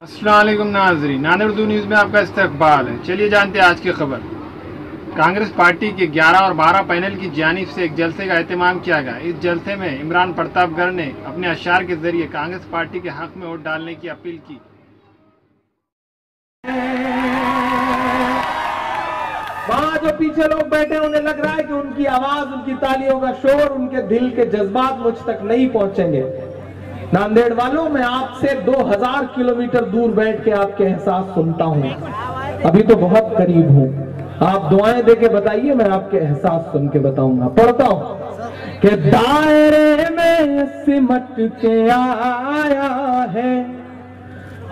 अस्सलाम वालेकुम नाज़रीन, नांदेड़ उर्दू न्यूज़ में आपका इस्तकबाल है। चलिए जानते हैं आज की खबर। कांग्रेस पार्टी के 11 और 12 पैनल की जानिब से एक जलसे का एहतमाम किया गया। इस जलसे में इमरान प्रतापगढ़ ने अपने अशार के जरिए कांग्रेस पार्टी के हक में वोट डालने की अपील की। वहां जो पीछे लोग बैठे उन्हें लग रहा है कि उनकी आवाज, उनकी तालियों का शोर, उनके दिल के जज्बात मुझ तक नहीं पहुंचेंगे। नांदेड़ वालों, मैं आपसे 2000 किलोमीटर दूर बैठ के आपके एहसास सुनता हूं। अभी तो बहुत करीब हूं। आप दुआएं देके बताइए, मैं आपके एहसास सुन के बताऊंगा। पढ़ता हूं कि दायरे में सिमट के आया है,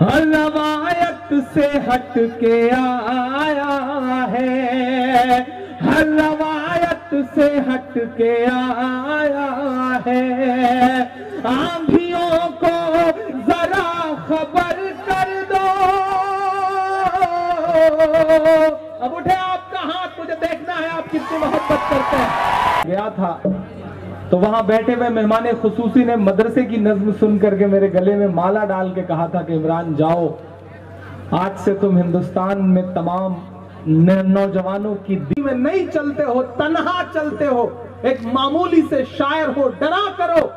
रवायत से हट के आया है, हर रवायत से हट के आया है। आंधियों को जरा खबर कर दो। अब उठे आपका हाथ, मुझे देखना है आप कितनी मोहब्बत करते हैं। गया था तो वहां बैठे हुए मेहमान खुसूसी ने मदरसे की नज्म सुन करके मेरे गले में माला डाल के कहा था कि इमरान जाओ, आज से तुम हिंदुस्तान में तमाम नौजवानों की दी में नहीं चलते हो, तन्हा चलते हो, एक मामूली से शायर हो, डरा करो,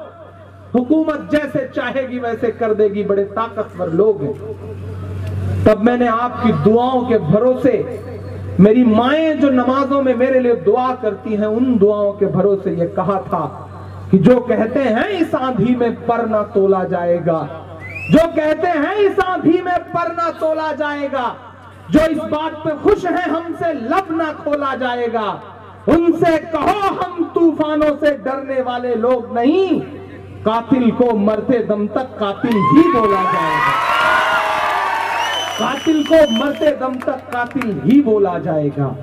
हुकूमत जैसे चाहेगी वैसे कर देगी, बड़े ताकतवर लोग हैं। तब मैंने आपकी दुआओं के भरोसे, मेरी माएं जो नमाजों में मेरे लिए दुआ करती हैं, उन दुआओं के भरोसे ये कहा था कि जो कहते हैं इस आंधी में पर ना तोला जाएगा, जो कहते हैं इस आंधी में पर ना तोला जाएगा, जो इस बात पे खुश हैं हमसे लब ना खोला जाएगा, उनसे कहो हम तूफानों से डरने वाले लोग नहीं, कातिल को मरते दम तक कातिल ही बोला जाएगा, कातिल को मरते दम तक कातिल ही बोला जाएगा।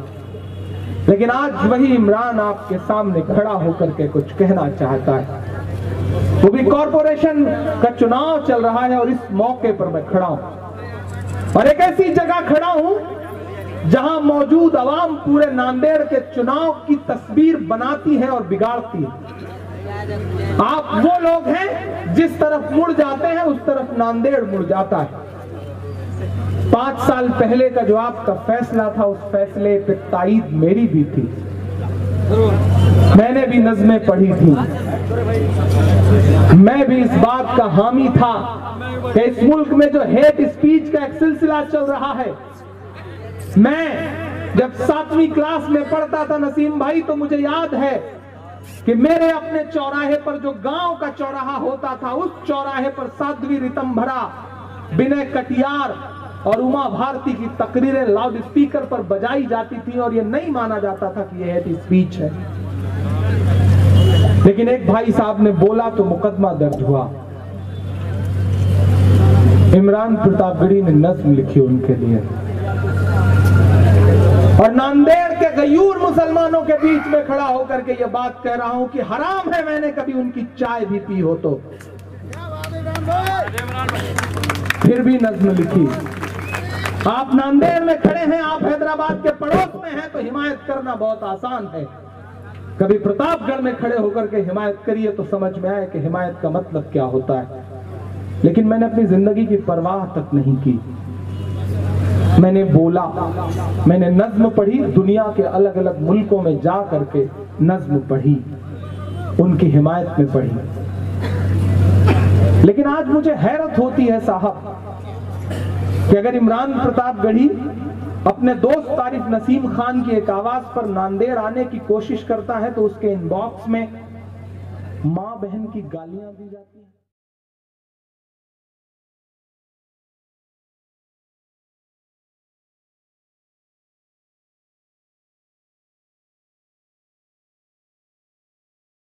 लेकिन आज वही इमरान आपके सामने खड़ा होकर के कुछ कहना चाहता है। वो भी कॉरपोरेशन का चुनाव चल रहा है और इस मौके पर मैं खड़ा हूं और एक ऐसी जगह खड़ा हूं जहां मौजूद अवाम पूरे नांदेड़ के चुनाव की तस्वीर बनाती है और बिगाड़ती है। आप वो लोग हैं जिस तरफ मुड़ जाते हैं उस तरफ नांदेड़ मुड़ जाता है। 5 साल पहले का जो आपका फैसला था, उस फैसले पे ताईद मेरी भी थी, मैंने भी नज़में पढ़ी थी, मैं भी इस बात का हामी था कि इस मुल्क में जो हेट स्पीच का एक सिलसिला चल रहा है, मैं जब 7वीं क्लास में पढ़ता था नसीम भाई, तो मुझे याद है कि मेरे अपने चौराहे पर जो गांव का चौराहा होता था, उस चौराहे पर साध्वी ऋतंभरा, विनय कटियार और उमा भारती की तकरीरें लाउड स्पीकर पर बजाई जाती थी और यह नहीं माना जाता था कि यह हेट स्पीच है। लेकिन एक भाई साहब ने बोला तो मुकदमा दर्ज हुआ। इमरान प्रतापगढ़ी ने नज्म लिखी उनके लिए और नांदेड़ के गयूर मुसलमानों के बीच में खड़ा होकर के यह बात कह रहा हूं कि हराम है मैंने कभी उनकी चाय भी पी हो तो, फिर भी नज्म लिखी। आप नांदेड़ में खड़े हैं, आप हैदराबाद के पड़ोस में हैं, तो हिमायत करना बहुत आसान है। कभी प्रतापगढ़ में खड़े होकर के हिमायत करिए तो समझ में आए कि हिमायत का मतलब क्या होता है। लेकिन मैंने अपनी जिंदगी की परवाह तक नहीं की। मैंने बोला, मैंने नज्म पढ़ी, दुनिया के अलग अलग मुल्कों में जा करके नज्म पढ़ी, उनकी हिमायत में पढ़ी। लेकिन आज मुझे हैरत होती है साहब कि अगर इमरान प्रतापगढ़ी अपने दोस्त तारिक नसीम खान की एक आवाज पर नांदेड़ आने की कोशिश करता है तो उसके इनबॉक्स में मां बहन की गालियां दी जाती हैं।